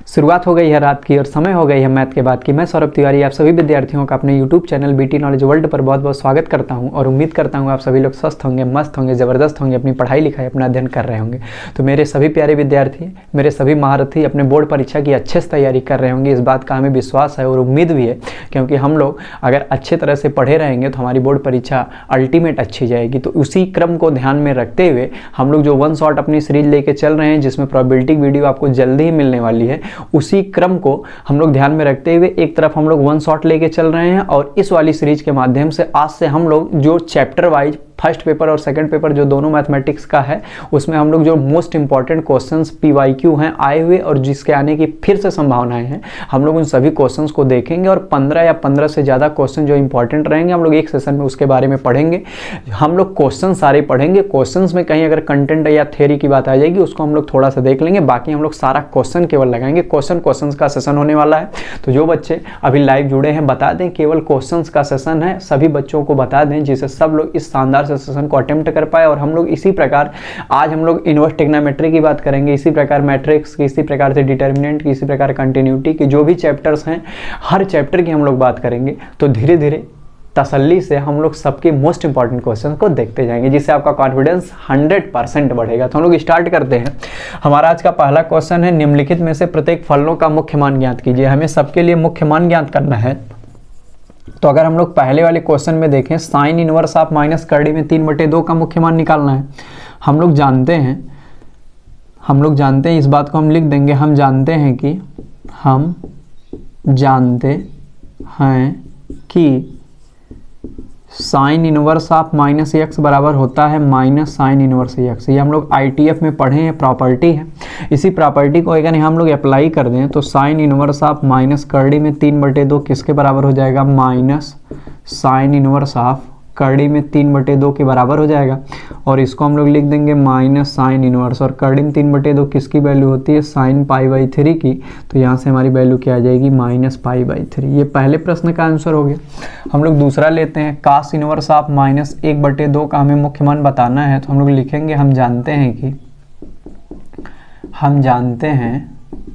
शुरुआत हो गई है रात की और समय हो गई है मैथ के बाद की। मैं सौरभ तिवारी आप सभी विद्यार्थियों का अपने YouTube channel BT knowledge world पर बहुत बहुत स्वागत करता हूं और उम्मीद करता हूं आप सभी लोग स्वस्थ होंगे, मस्त होंगे, ज़बरदस्त होंगे, अपनी पढ़ाई लिखाई अपना अध्ययन कर रहे होंगे। तो मेरे सभी प्यारे विद्यार्थी, मेरे सभी महारथी अपने बोर्ड परीक्षा की अच्छे से तैयारी कर रहे होंगे, इस बात का हमें विश्वास है और उम्मीद भी है, क्योंकि हम लोग अगर अच्छे तरह से पढ़े रहेंगे तो हमारी बोर्ड परीक्षा अल्टीमेट अच्छी जाएगी। तो उसी क्रम को ध्यान में रखते हुए हम लोग जो वन शॉट अपनी सीरीज लेके चल रहे हैं, जिसमें प्रोबेबिलिटी वीडियो आपको जल्दी ही मिलने वाली है, उसी क्रम को हम लोग ध्यान में रखते हुए एक तरफ हम लोग वन शॉट लेके चल रहे हैं और इस वाली सीरीज के माध्यम से आज से हम लोग जो चैप्टर वाइज फर्स्ट पेपर और सेकंड पेपर जो दोनों मैथमेटिक्स का है, उसमें हम लोग जो मोस्ट इंपॉर्टेंट क्वेश्चंस PYQ हैं आए हुए और जिसके आने की फिर से संभावनाएं हैं, हम लोग उन सभी क्वेश्चंस को देखेंगे और 15 या 15 से ज़्यादा क्वेश्चन जो इंपॉर्टेंट रहेंगे हम लोग एक सेशन में उसके बारे में पढ़ेंगे। हम लोग क्वेश्चन सारे पढ़ेंगे, क्वेश्चंस में कहीं अगर कंटेंट या थ्योरी की बात आ जाएगी उसको हम लोग थोड़ा सा देख लेंगे, बाकी हम लोग सारा क्वेश्चन केवल लगाएंगे। क्वेश्चन का सेशन होने वाला है, तो जो बच्चे अभी लाइव जुड़े हैं बता दें केवल क्वेश्चन का सेशन है, सभी बच्चों को बता दें जिससे सब लोग इस शानदार से सेशन को अटेम्प्ट कर पाए। और हम लोग इसी प्रकार आज हम लोग इनवर्स ट्रिग्नोमेट्री की बात करेंगे, इसी प्रकार मैट्रिक्स की, इसी प्रकार से डिटर्मिनेंट की, इसी प्रकार कंटिन्यूटी की, जो भी चैप्टर्स हैं हर चैप्टर की हम लोग बात करेंगे। तो धीरे धीरे तसल्ली से हम लोग सबके मोस्ट इंपॉर्टेंट क्वेश्चन को देखते जाएंगे, जिससे आपका कॉन्फिडेंस 100% बढ़ेगा। तो हम लोग स्टार्ट करते हैं। हमारा आज का पहला क्वेश्चन है, निम्नलिखित में से प्रत्येक फलनों का मुख्य मान ज्ञात कीजिए। हमें सबके लिए मुख्य मान ज्ञात करना है। तो अगर हम लोग पहले वाले क्वेश्चन में देखें, साइन इनवर्स ऑफ माइनस करड़ी में 3/2 का मुख्य मान निकालना है। हम लोग जानते हैं इस बात को हम लिख देंगे, हम जानते हैं कि sign inverse of minus x बराबर होता है माइनस साइन इनवर्स एक्स। ये हम लोग ITF में पढ़े हैं, प्रॉपर्टी है। इसी प्रॉपर्टी को अगर हम लोग अप्लाई कर दें तो साइन इनवर्स ऑफ माइनस करड़ी में 3/2 किसके बराबर हो जाएगा? माइनस साइन इनवर्स ऑफ करड़ी में 3/2 के बराबर हो जाएगा। और इसको हम लोग लिख देंगे माइनस साइन इनवर्स, और करड़ी में 3/2 किसकी वैल्यू होती है? साइन π/3 की। तो यहाँ से हमारी वैल्यू क्या आ जाएगी? माइनस π/3। ये पहले प्रश्न का आंसर हो गया। हम लोग दूसरा लेते हैं, कास इनवर्स ऑफ माइनस 1/2 का हमें मुख्य मान बताना है। तो हम लोग लिखेंगे, हम जानते हैं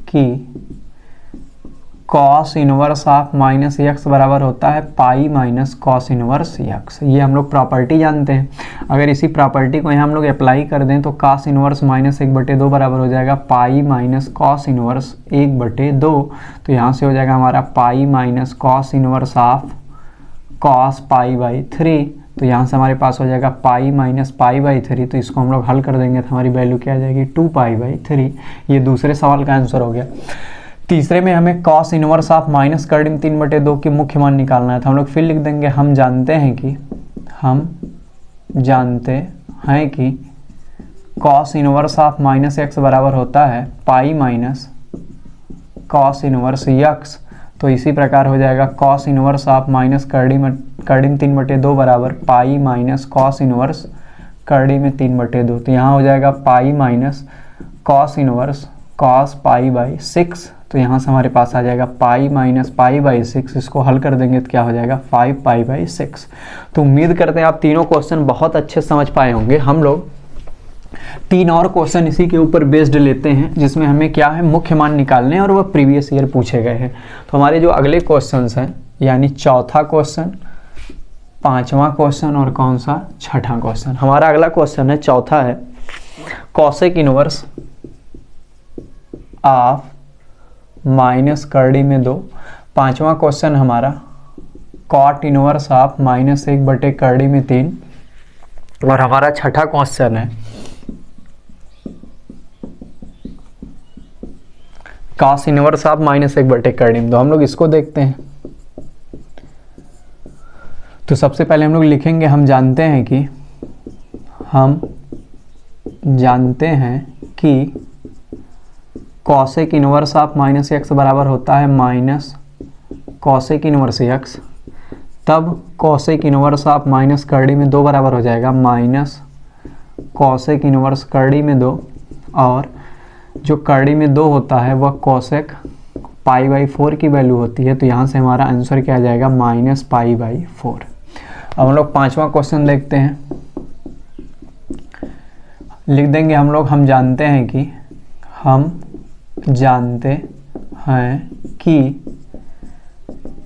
कि cos inverse of minus x बराबर होता है pi minus cos inverse x. ये हम लोग प्रॉपर्टी जानते हैं। अगर इसी प्रॉपर्टी को यहाँ हम लोग अप्लाई कर दें तो कॉस इनवर्स माइनस 1/2 बराबर हो जाएगा पाई माइनस कॉस इनवर्स 1/2। तो यहाँ से हो जाएगा हमारा pi minus cos inverse of cos π/3। तो यहाँ से हमारे पास हो जाएगा पाई माइनस π/3। तो इसको हम लोग हल कर देंगे तो हमारी वैल्यू क्या आ जाएगी? 2π/3। ये दूसरे सवाल का आंसर हो गया। तीसरे में हमें कॉस इनवर्स ऑफ माइनस करड़ी में 3/2 की मुख्य मान निकालना है। तो हम लोग फिर लिख देंगे, हम जानते हैं कि cos inverse of minus x बराबर होता है pi minus cos inverse x. तो इसी प्रकार हो जाएगा कॉस इनवर्स ऑफ माइनस करड़ी में 3/2 बराबर पाई माइनस कॉस इनवर्स करड़ी में 3/2। तो यहाँ हो जाएगा pi minus cos inverse cos π/6। तो यहाँ से हमारे पास आ जाएगा पाई माइनस π/6। इसको हल कर देंगे तो क्या हो जाएगा? 5π/6। तो उम्मीद करते हैं आप तीनों क्वेश्चन बहुत अच्छे समझ पाए होंगे। हम लोग 3 और क्वेश्चन इसी के ऊपर बेस्ड लेते हैं, जिसमें हमें क्या है? मुख्य मान निकालने और वह प्रीवियस ईयर पूछे गए हैं। तो हमारे जो अगले क्वेश्चन हैं, यानी चौथा क्वेश्चन, 5वां क्वेश्चन और कौन सा? 6ठा क्वेश्चन। हमारा अगला क्वेश्चन है, चौथा है, कॉसेक इनवर्स ऑफ माइनस करड़ी में 2। 5वां क्वेश्चन हमारा कॉट इनवर्स ऑफ माइनस 1/करड़ी में 3। और हमारा 6ठा क्वेश्चन है कॉस इनवर्स ऑफ माइनस 1/करड़ी में 2। हम लोग इसको देखते हैं। तो सबसे पहले हम लोग लिखेंगे, हम जानते हैं कि cosec inverse of minus x बराबर होता है माइनस कॉसेक इनवर्स एक्स। तब कॉसेक इनवर्स ऑफ माइनस करड़ी में 2 बराबर हो जाएगा माइनस कॉसेक इनवर्स करड़ी में 2। और जो करड़ी में 2 होता है वह कॉसेक π/4 की वैल्यू होती है। तो यहाँ से हमारा आंसर क्या आ जाएगा? माइनस π/4। अब हम लोग 5वां क्वेश्चन देखते हैं। लिख देंगे हम लोग, हम जानते हैं कि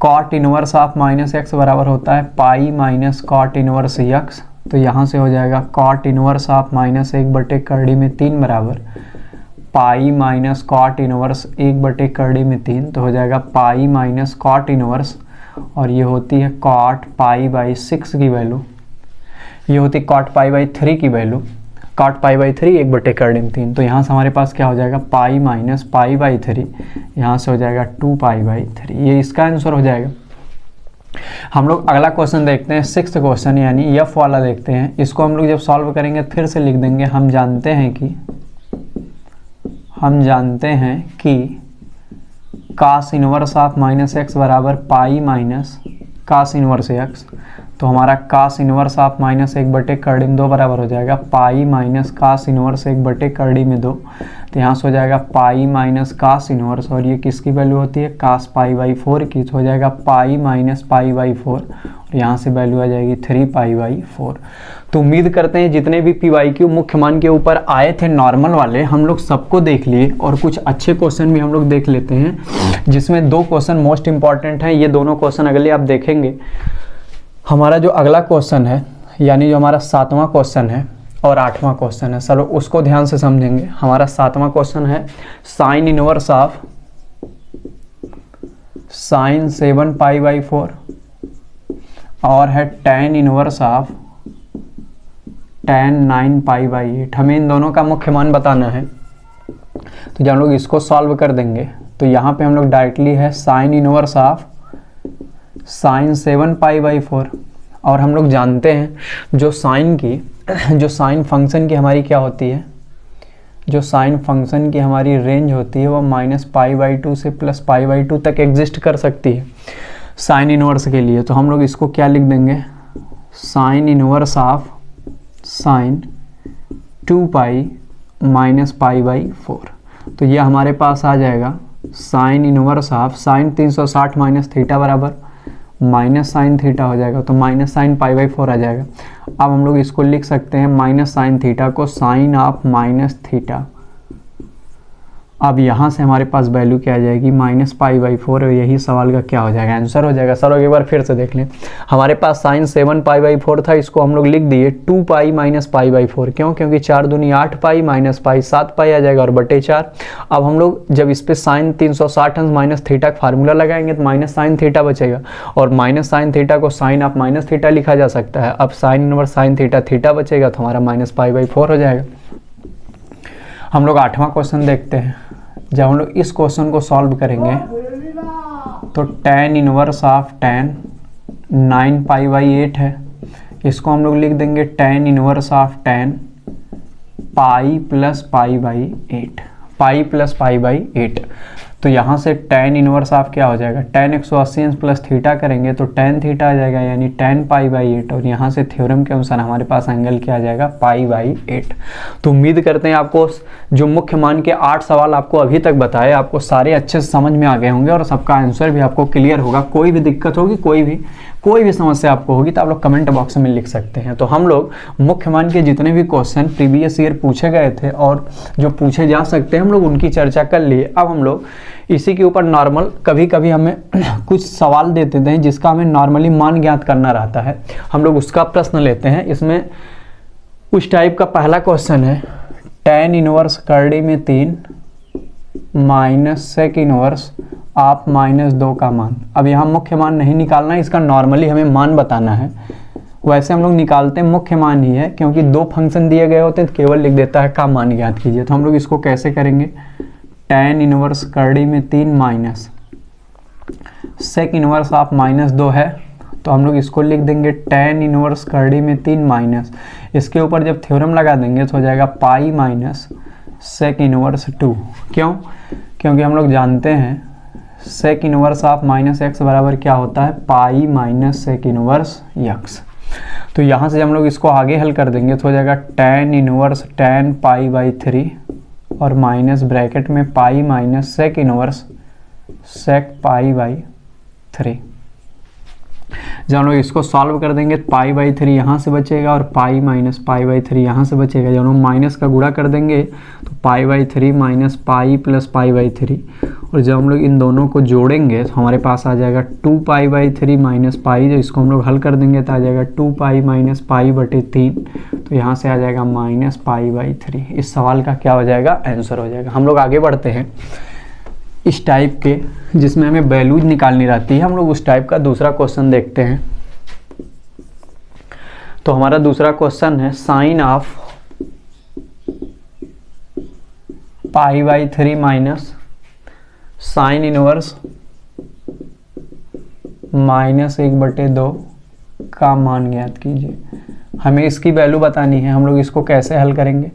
cot inverse of minus x बराबर होता है pi minus cot inverse x. तो यहाँ से हो जाएगा कॉट इनवर्स ऑफ माइनस 1/3 बराबर पाई माइनस कॉट इनवर्स 1/3 तो हो जाएगा पाई माइनस कॉट इनवर्स, और ये होती है कॉट पाई/6 की वैल्यू, ये होती है कॉट पाई/3 की वैल्यू, कॉट पाई/3 1/3। तो यहाँ से हमारे पास क्या हो जाएगा पाई माइनस पाई/3, यहाँ से हो जाएगा 2 पाई/3, ये इसका आंसर हो जाएगा। हम लोग अगला क्वेश्चन देखते हैं, 6th क्वेश्चन यानी एफ वाला देखते हैं। इसको हम लोग जब सॉल्व करेंगे फिर से लिख देंगे। हम जानते हैं कि cos inverse of minus x बराबर pi minus cos inverse x. तो हमारा कास इनवर्स ऑफ माइनस 1/2 बराबर हो जाएगा पाई माइनस कास इनवर्स 1/2। तो यहाँ से हो जाएगा पाई माइनस कास इनवर्स, और ये किसकी वैल्यू होती है कास पाई/4 की। तो हो जाएगा पाई माइनस पाई/4, और यहाँ से वैल्यू आ जाएगी 3 पाई/4। तो उम्मीद करते हैं जितने भी PYQ मुख्य मान के ऊपर आए थे नॉर्मल वाले हम लोग सबको देख लिए, और कुछ अच्छे क्वेश्चन भी हम लोग देख लेते हैं, जिसमें 2 क्वेश्चन मोस्ट इंपॉर्टेंट हैं। ये दोनों क्वेश्चन अगले आप देखेंगे। हमारा जो अगला क्वेश्चन है यानी जो हमारा 7वां क्वेश्चन है और 8वां क्वेश्चन है, सर उसको ध्यान से समझेंगे। हमारा 7वां क्वेश्चन है साइन इनवर्स ऑफ साइन 7 पाई/4 और है tan इनवर्स ऑफ tan 9 पाई/8। हमें इन दोनों का मुख्य मान बताना है। तो जब हम लोग इसको सॉल्व कर देंगे तो यहाँ पे हम लोग डायरेक्टली है साइन इनवर्स ऑफ साइन 7 पाई/4, और हम लोग जानते हैं जो साइन फंक्शन की हमारी क्या होती है, जो साइन फंक्शन की हमारी रेंज होती है वो -π/2 से +π/2 तक एग्जिस्ट कर सकती है साइन इनवर्स के लिए। तो हम लोग इसको क्या लिख देंगे sine inverse of sine 2 pi minus π/4। तो ये हमारे पास आ जाएगा sine inverse of sine 360 minus theta बराबर माइनस साइन थीटा हो जाएगा, तो माइनस साइन π/4 आ जाएगा। अब हम लोग इसको लिख सकते हैं माइनस साइन थीटा को साइन ऑफ माइनस थीटा। अब यहाँ से हमारे पास वैल्यू क्या आ जाएगी -π/4, और यही सवाल का क्या हो जाएगा आंसर हो जाएगा। सर एक बार फिर से देख लें, हमारे पास साइन 7 π/4 था, इसको हम लोग लिख दिए 2 पाई माइनस π/4। क्यों? क्योंकि 4 दूनी 8 पाई माइनस पाई 7 पाई आ जाएगा और बटे 4। अब हम लोग जब इस पे साइन 360 अंश माइनस थीटा का फार्मूला लगाएंगे तो माइनस साइन थीटा बचेगा, और माइनस साइन थीटा को साइन ऑफ माइनस थीटा लिखा जा सकता है। अब साइन इनवर्स साइन थीटा बचेगा, तो हमारा -π/4 हो जाएगा। हम लोग 8वां क्वेश्चन देखते हैं। जब हम लोग इस क्वेश्चन को सॉल्व करेंगे तो tan इनवर्स ऑफ tan 9 π/8 है, इसको हम लोग लिख देंगे tan inverse of tan pi plus π/8, pi plus π/8। तो यहाँ से tan इनवर्स ऑफ क्या हो जाएगा tan 180 अंश प्लस थीटा करेंगे तो tan थीटा आ जाएगा यानी tan π/8, और यहाँ से थ्योरम के अनुसार हमारे पास एंगल क्या आ जाएगा π/8। तो उम्मीद करते हैं आपको जो मुख्य मान के 8 सवाल आपको अभी तक बताए आपको सारे अच्छे से समझ में आ गए होंगे, और सबका आंसर भी आपको क्लियर होगा। कोई भी दिक्कत होगी, कोई भी समस्या आपको होगी तो आप लोग कमेंट बॉक्स में लिख सकते हैं। तो हम लोग मुख्य मान के जितने भी क्वेश्चन प्रीवियस ईयर पूछे गए थे और जो पूछे जा सकते हैं हम लोग उनकी चर्चा कर लिए। अब हम लोग इसी के ऊपर नॉर्मल कभी कभी हमें कुछ सवाल दे देते हैं जिसका हमें नॉर्मली मान ज्ञात करना रहता है, हम लोग उसका प्रश्न लेते हैं। इसमें उस टाइप का पहला क्वेश्चन है tan इनवर्स करड़ी में 3 माइनस सेक इनवर्स आप -2 का मान। अब यहाँ मुख्य मान नहीं निकालना है, इसका नॉर्मली हमें मान बताना है। वैसे हम लोग निकालते हैं मुख्य मान ही है, क्योंकि 2 फंक्शन दिए गए होते हैं तो केवल लिख देता है का मान ज्ञात कीजिए। तो हम लोग इसको कैसे करेंगे tan इनवर्स करड़ी में 3 माइनस सेक इनवर्स ऑफ -2 है, तो हम लोग इसको लिख देंगे tan इनवर्स करड़ी में 3 माइनस, इसके ऊपर जब थ्योरम लगा देंगे तो हो जाएगा पाई माइनस सेक इनवर्स 2। क्यों? क्योंकि हम लोग जानते हैं सेक इनवर्स ऑफ -x बराबर क्या होता है pi minus sec inverse x। तो यहाँ से हम लोग इसको आगे हल कर देंगे तो हो जाएगा tan इनवर्स tan π/3 और माइनस ब्रैकेट में पाई माइनस सेक इनवर्स सेक π/3। जब हम लोग इसको सॉल्व कर देंगे तो पाई बाई 3 यहाँ से बचेगा और पाई माइनस पाई बाई 3 यहाँ से बचेगा। जब हम लोग माइनस का गुणा कर देंगे तो पाई by 3 minus pi plus pi by 3, और जब हम लोग इन दोनों को जोड़ेंगे तो हमारे पास आ जाएगा 2 पाई बाई 3 माइनस पाई। जब इसको हम लोग हल कर देंगे तो आ जाएगा 2 पाई माइनस पाई बटे 3, तो यहाँ से आ जाएगा माइनस पाई बाई 3। इस सवाल का क्या हो जाएगा, आंसर हो जाएगा। हम लोग आगे बढ़ते हैं इस टाइप के जिसमें हमें वैल्यूज निकालनी रहती है। हम लोग उस टाइप का दूसरा क्वेश्चन देखते हैं। तो हमारा दूसरा क्वेश्चन है sine of pi by 3 minus sine inverse minus 1/2 का मान ज्ञात कीजिए। हमें इसकी वैल्यू बतानी है। हम लोग इसको कैसे हल करेंगे,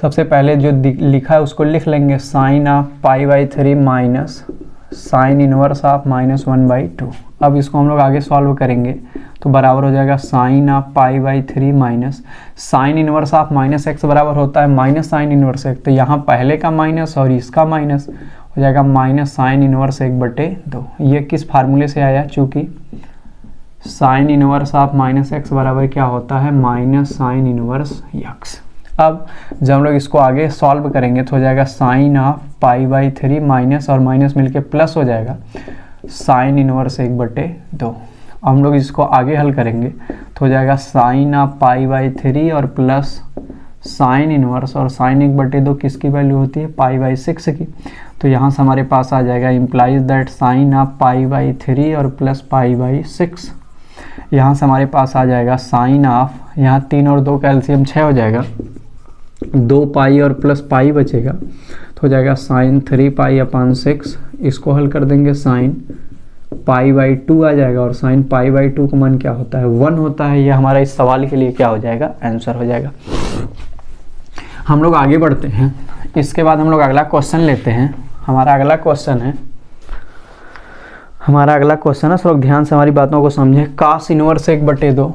सबसे पहले जो लिखा है उसको लिख लेंगे, sine of pi by 3 minus sine inverse of -1/2। अब इसको हम लोग आगे सॉल्व करेंगे तो बराबर हो जाएगा sine of pi by 3 minus sine inverse of -x बराबर होता है माइनस साइन इनवर्स x। तो यहाँ पहले का माइनस और इसका माइनस हो जाएगा माइनस साइन इनवर्स 1/2। ये किस फार्मूले से आया, चूँकि साइन इनवर्स ऑफ -x बराबर क्या होता है, माइनस साइन इनवर्स x। अब जब हम लोग इसको आगे सॉल्व करेंगे तो हो जाएगा sine of pi by 3 minus और माइनस मिलके प्लस हो जाएगा साइन इनवर्स 1/2। हम लोग इसको आगे हल करेंगे तो हो जाएगा साइन ऑफ पाई बाई 3 और प्लस साइन इनवर्स, और साइन 1/2 किसकी वैल्यू होती है, पाई बाई 6 की। तो यहाँ से हमारे पास आ जाएगा implies that sine of pi by 3 और प्लस पाई बाई 6। यहाँ से हमारे पास आ जाएगा साइन ऑफ, यहाँ 3 और 2 का एलसीएम 6 हो जाएगा, 2 पाई और प्लस पाई बचेगा तो हो जाएगा साइन 3 पाई अपॉन 6। इसको हल कर देंगे साइन पाई बाई 2 आ जाएगा, और साइन पाई बाई 2 का मान क्या होता है, 1 होता है। यह हमारा इस सवाल के लिए क्या हो जाएगा, आंसर हो जाएगा। हम लोग आगे बढ़ते हैं। इसके बाद हम लोग अगला क्वेश्चन लेते हैं। हमारा अगला क्वेश्चन है सब लोग ध्यान से हमारी बातों को समझें। कास इनवर्स 1/2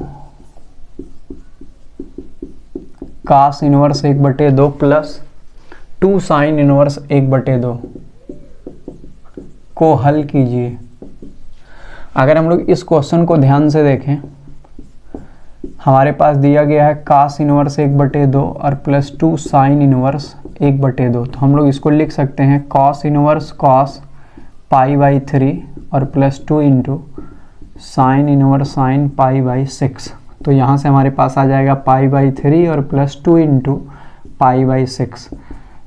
कास इनवर्स 1/2 प्लस 2 साइन इनवर्स 1/2 को हल कीजिए। अगर हम लोग इस क्वेश्चन को ध्यान से देखें, हमारे पास दिया गया है कास इनवर्स 1/2 और प्लस 2 साइन इनवर्स 1/2। तो हम लोग इसको लिख सकते हैं cos inverse cos pi by 3 और plus 2 into sine inverse sine pi by 6। तो यहाँ से हमारे पास आ जाएगा पाई बाई 3 और प्लस 2 इंटू पाई बाई 6।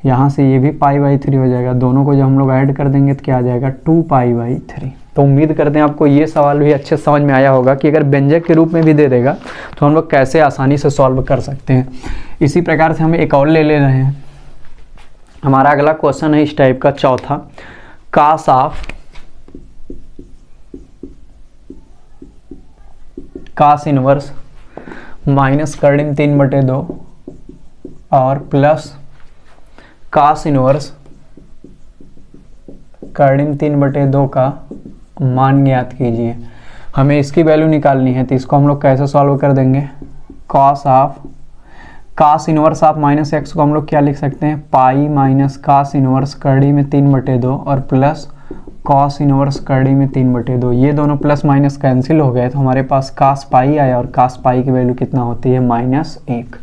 यहाँ से ये भी पाई बाई 3 हो जाएगा। दोनों को जब हम लोग ऐड कर देंगे तो क्या आ जाएगा, 2 पाई बाई 3। तो उम्मीद करते हैं आपको ये सवाल भी अच्छे समझ में आया होगा कि अगर व्यंजक के रूप में भी दे देगा तो हम लोग कैसे आसानी से सॉल्व कर सकते हैं। इसी प्रकार से हम एक और ले रहे हैं। हमारा अगला क्वेश्चन है इस टाइप का, चौथा, कास ऑफ कास इनवर्स माइनस कर्डिन 3/2 और प्लस कास इनवर्स कर्डिन 3/2 का मान ज्ञात कीजिए। हमें इसकी वैल्यू निकालनी है, तो इसको हम लोग कैसे सॉल्व कर देंगे, cos of cos inverse of minus x को हम लोग क्या लिख सकते हैं, पाई माइनस कास इनवर्स कर्डी में 3/2 और प्लस कॉस इनवर्स कर्डी में 3/2। ये दोनों प्लस माइनस कैंसिल हो गए तो हमारे पास कास पाई आया, और कास पाई की वैल्यू कितना होती है, -1।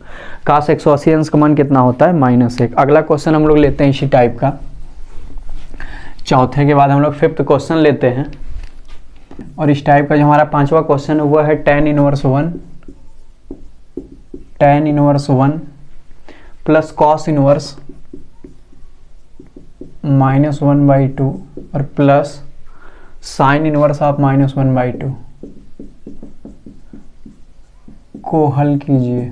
कास 180 अंश का मान कितना होता है, -1। अगला क्वेश्चन हम लोग लेते हैं इसी टाइप का। चौथे के बाद हम लोग 5th क्वेश्चन लेते हैं, और इस टाइप का जो हमारा 5वां क्वेश्चन है वो है tan inverse 1 plus cos inverse -1/2 और प्लस साइन इनवर्स ऑफ -1/2 को हल कीजिए।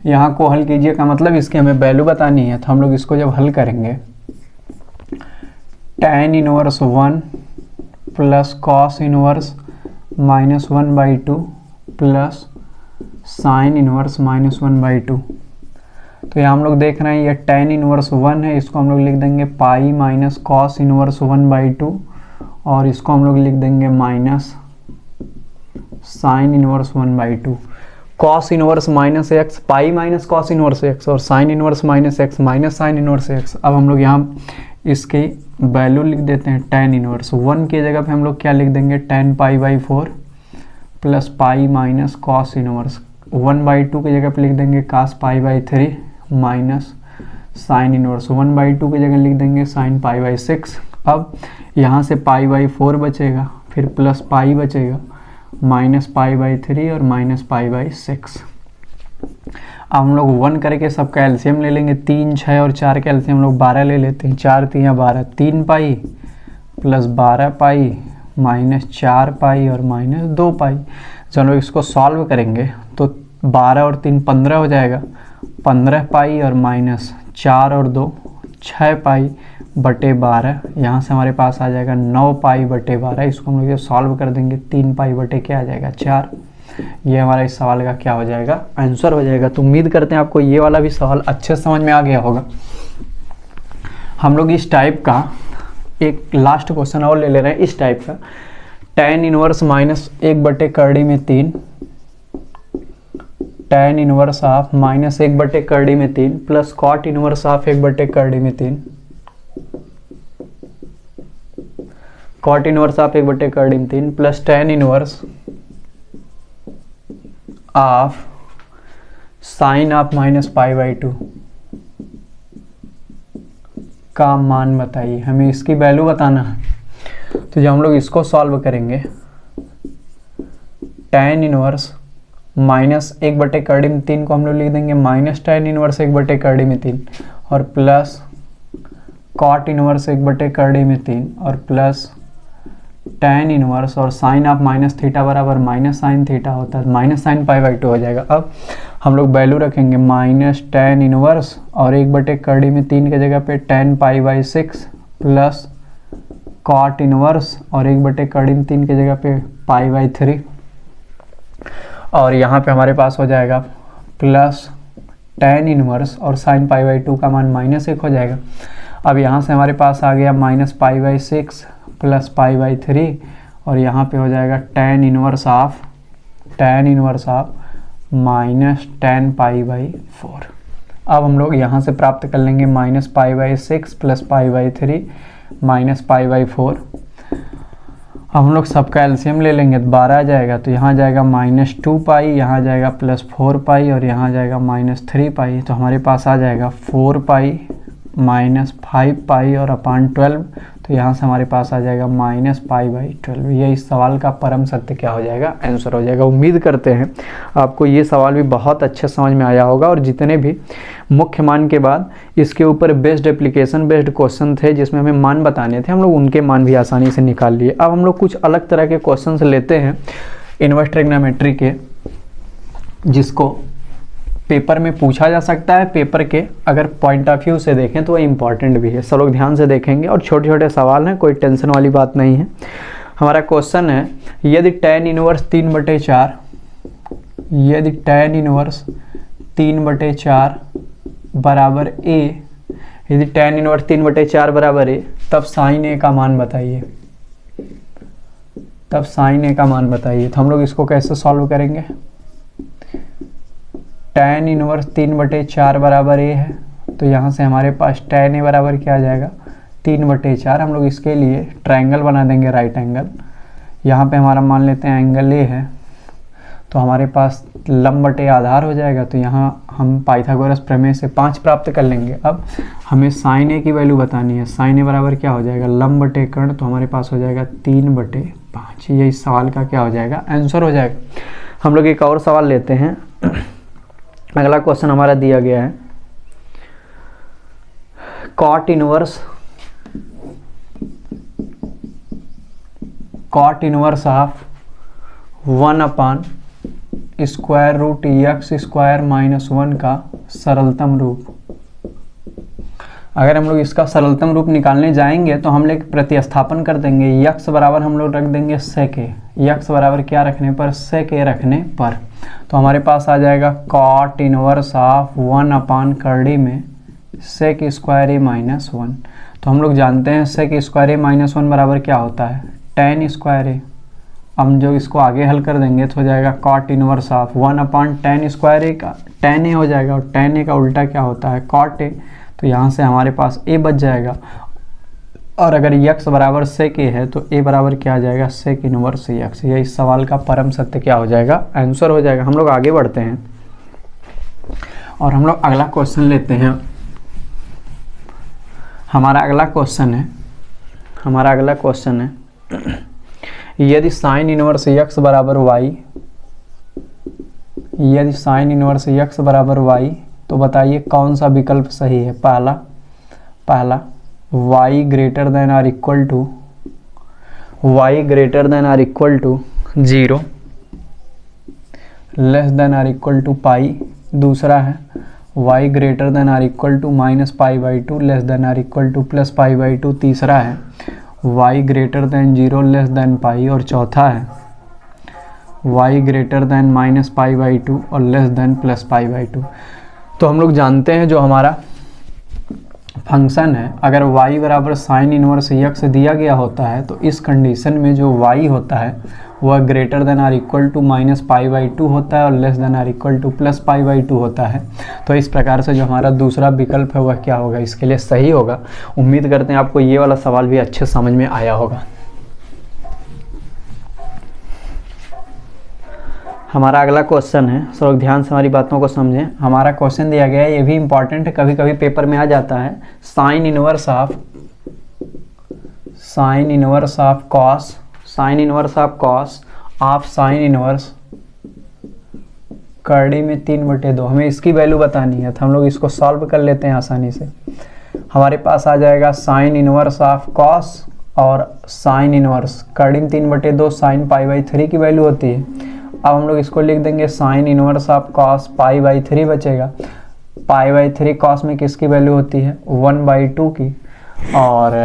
यहाँ को हल कीजिए का मतलब इसकी हमें वैल्यू बतानी है। तो हम लोग इसको जब हल करेंगे, tan inverse 1 plus cos inverse -1/2 plus sine inverse -1/2। तो यहाँ हम लोग देख रहे हैं ये tan इनवर्स 1 है, इसको हम लोग लिख देंगे पाई माइनस कॉस इनवर्स 1/2, और इसको हम लोग लिख देंगे minus sine inverse 1/2। Cos inverse -x, पाई माइनस कॉस इनवर्स x, और sine inverse -x minus sine inverse x। अब हम लोग यहाँ इसकी वैल्यू लिख देते हैं tan इनवर्स 1 की जगह पे हम लोग क्या लिख देंगे, tan पाई/4 plus pi minus cos inverse, 1/2 की जगह पे लिख देंगे cos π/3 माइनस साइन इनवर्स 1/2 की जगह लिख देंगे sin π/6। अब यहाँ से π/4 बचेगा, फिर प्लस पाई बचेगा, माइनस π/3 और माइनस π/6। अब हम लोग 1 करके सबका एलसीएम ले लेंगे, 3, 6 और 4 का एलसीएम हम लोग 12 ले लेते हैं। 4 3 12, 3 पाई प्लस 12 पाई माइनस 4 पाई और माइनस 2 पाई। जब हम लोग इसको सॉल्व करेंगे तो 12 और 3 15 हो जाएगा, 15 पाई और माइनस 4 और 2 6 पाई बटे 12। यहाँ से हमारे पास आ जाएगा 9 पाई बटे 12। इसको हम लोग सॉल्व कर देंगे, 3 पाई बटे क्या आ जाएगा 4। ये हमारा इस सवाल का क्या हो जाएगा, आंसर हो जाएगा। तो उम्मीद करते हैं आपको ये वाला भी सवाल अच्छे समझ में आ गया होगा। हम लोग इस टाइप का एक लास्ट क्वेश्चन और ले ले रहे हैं, इस टाइप का tan inverse minus 1/3 tan inverse of minus 1/3 plus cot inverse of 1/3 cot inverse of 1/3 plus tan inverse of sine of minus π/2 का मान बताइए। हमें इसकी वैल्यू बताना है। तो जब हम लोग इसको सॉल्व करेंगे, tan इनवर्स माइनस 1/3 को हम लोग लिख देंगे माइनस tan इनवर्स 1/3 और प्लस cot इनवर्स 1/3 और प्लस tan इनवर्स और साइन ऑफ माइनस थीटा बराबर माइनस साइन थीटा होता है, माइनस साइन π/2 हो जाएगा। अब हम लोग वैल्यू रखेंगे माइनस tan इनवर्स और 1/3 की जगह पे tan π/6 प्लस cot इनवर्स और 1/3 की जगह पे π/3 और यहाँ पे हमारे पास हो जाएगा प्लस tan इनवर्स और साइन π/2 का मान -1 हो जाएगा। अब यहाँ से हमारे पास आ गया माइनस π/6 प्लस π/3 और यहाँ पे हो जाएगा tan inverse of minus tan π/4। अब हम लोग यहाँ से प्राप्त कर लेंगे माइनस π/6 प्लस π/3 माइनस π/4। अब हम लोग सबका एलसीएम ले लेंगे तो 12 आ जाएगा, तो यहाँ जाएगा माइनस 2 पाई, यहाँ जाएगा प्लस 4 पाई और यहाँ जाएगा माइनस 3 पाई। तो हमारे पास आ जाएगा 4 पाई माइनस 5 पाई और अपान 12। तो यहाँ से हमारे पास आ जाएगा माइनस π/12। ये इस सवाल का परम सत्य क्या हो जाएगा, आंसर हो जाएगा। उम्मीद करते हैं आपको ये सवाल भी बहुत अच्छे समझ में आया होगा और जितने भी मुख्य मान के बाद इसके ऊपर बेस्ड एप्लीकेशन बेस्ड क्वेश्चन थे जिसमें हमें मान बताने थे, हम लोग उनके मान भी आसानी से निकाल लिए। अब हम लोग कुछ अलग तरह के क्वेश्चन लेते हैं इनवर्स ट्रिग्नोमेट्री के, जिसको पेपर में पूछा जा सकता है। पेपर के अगर पॉइंट ऑफ व्यू से देखें तो वो इम्पॉर्टेंट भी है, सब लोग ध्यान से देखेंगे और छोटे छोटे सवाल हैं, कोई टेंशन वाली बात नहीं है। हमारा क्वेश्चन है यदि tan इनवर्स 3/4 यदि tan इनवर्स 3/4 बराबर a, यदि tan इनवर्स 3/4 बराबर a, तब साइन a का मान बताइए। तब साइन a का मान बताइए। तो हम लोग इसको कैसे सॉल्व करेंगे, tan इनवर्स 3/4 बराबर a है, तो यहाँ से हमारे पास tan a बराबर क्या आ जाएगा 3/4। हम लोग इसके लिए ट्रायंगल बना देंगे, राइट एंगल। यहाँ पे हमारा मान लेते हैं एंगल a है, तो हमारे पास लंब बटे आधार हो जाएगा। तो यहाँ हम पाइथागोरस प्रमेय से 5 प्राप्त कर लेंगे। अब हमें साइन a की वैल्यू बतानी है। साइन a बराबर क्या हो जाएगा लंब बटे कर्ण, तो हमारे पास हो जाएगा 3/5। ये इस सवाल का क्या हो जाएगा, आंसर हो जाएगा। हम लोग एक और सवाल लेते हैं। अगला क्वेश्चन हमारा दिया गया है cot इनवर्स ऑफ 1/√x² - 1 का सरलतम रूप। अगर हम लोग इसका सरलतम रूप निकालने जाएंगे तो हम लोग प्रतिस्थापन कर देंगे। x बराबर हम लोग रख देंगे sec a, x बराबर क्या रखने पर sec a रखने पर। तो हमारे पास आ जाएगा cot इनवर्स ऑफ 1/√a में sec² a - 1। तो हम लोग जानते हैं sec² a - 1 बराबर क्या होता है tan²a। हम जो इसको आगे हल कर देंगे तो हो जाएगा cot इनवर्स ऑफ 1/tan² का tan a हो जाएगा, और tan a का उल्टा क्या होता है cot a। तो यहाँ से हमारे पास a बच जाएगा। और अगर यक्स बराबर सेक ए है तो ए बराबर क्या आ जाएगा, सेक इनवर्स यक्स। यह इस सवाल का परम सत्य क्या हो जाएगा, आंसर हो जाएगा। हम लोग आगे बढ़ते हैं और हम लोग अगला क्वेश्चन लेते हैं। हमारा अगला क्वेश्चन है यदि साइन इनवर्स यक्स बराबर वाई, यदि साइन इनवर्स यक्स बराबर वाई तो बताइए कौन सा विकल्प सही है। पहला y greater than or equal to, y greater than or equal to 0 less than or equal to pi. दूसरा है y greater than or equal to -π/2 less than or equal to +π/2। तीसरा है y greater than 0 less than pi. और चौथा है y greater then -π/2 और less then +π/2। तो हम लोग जानते हैं जो हमारा फंक्शन है, अगर y बराबर साइन इनवर्स यक्स दिया गया होता है तो इस कंडीशन में जो y होता है वह greater than or equal to -π/2 होता है और less than or equal to +π/2 होता है। तो इस प्रकार से जो हमारा दूसरा विकल्प है वह क्या होगा, इसके लिए सही होगा। उम्मीद करते हैं आपको ये वाला सवाल भी अच्छे समझ में आया होगा। हमारा अगला क्वेश्चन है, सब लोग ध्यान से हमारी बातों को समझें। हमारा क्वेश्चन दिया गया है, ये भी इंपॉर्टेंट है, कभी कभी पेपर में आ जाता है। Sine inverse of cos, sine inverse of cos of sine inverse करड़ी में 3/2। हमें इसकी वैल्यू बतानी है तो हम लोग इसको सॉल्व कर लेते हैं आसानी से। हमारे पास आ जाएगा साइन इनवर्स ऑफ कॉस और साइन इनवर्स करड़ी में 3/2 साइन π/3 की वैल्यू होती है। अब हम लोग इसको लिख देंगे साइन इनवर्स ऑफ कॉस π/3 बचेगा। π/3 कॉस में किसकी वैल्यू होती है, 1/2 की। और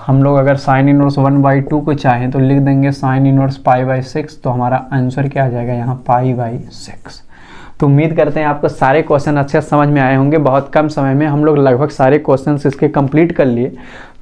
हम लोग अगर साइन इनवर्स 1/2 को चाहें तो लिख देंगे साइन इनवर्स π/6। तो हमारा आंसर क्या आ जाएगा यहाँ, π/6। तो उम्मीद करते हैं आपको सारे क्वेश्चन अच्छे समझ में आए होंगे। बहुत कम समय में हम लोग लगभग सारे क्वेश्चंस इसके कंप्लीट कर लिए।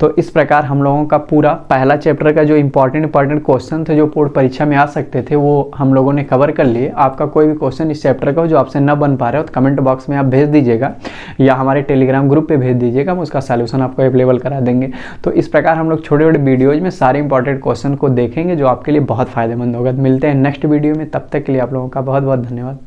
तो इस प्रकार हम लोगों का पूरा पहला चैप्टर का जो इंपॉर्टेंट क्वेश्चन थे जो बोर्ड परीक्षा में आ सकते थे वो हम लोगों ने कवर कर लिए। आपका कोई भी क्वेश्चन इस चैप्टर का हो जो आपसे न बन पा रहे हो तो कमेंट बॉक्स में आप भेज दीजिएगा या हमारे टेलीग्राम ग्रुप पर भेज दीजिएगा, हम उसका सोल्यूशन आपको अवेलेबल करा देंगे। तो इस प्रकार हम लोग छोटे छोटे वीडियोज़ में सारे इंपॉर्टेंट क्वेश्चन को देखेंगे जो आपके लिए बहुत फ़ायदेमंद होगा। मिलते हैं नेक्स्ट वीडियो में, तब तक के लिए आप लोगों का बहुत बहुत धन्यवाद।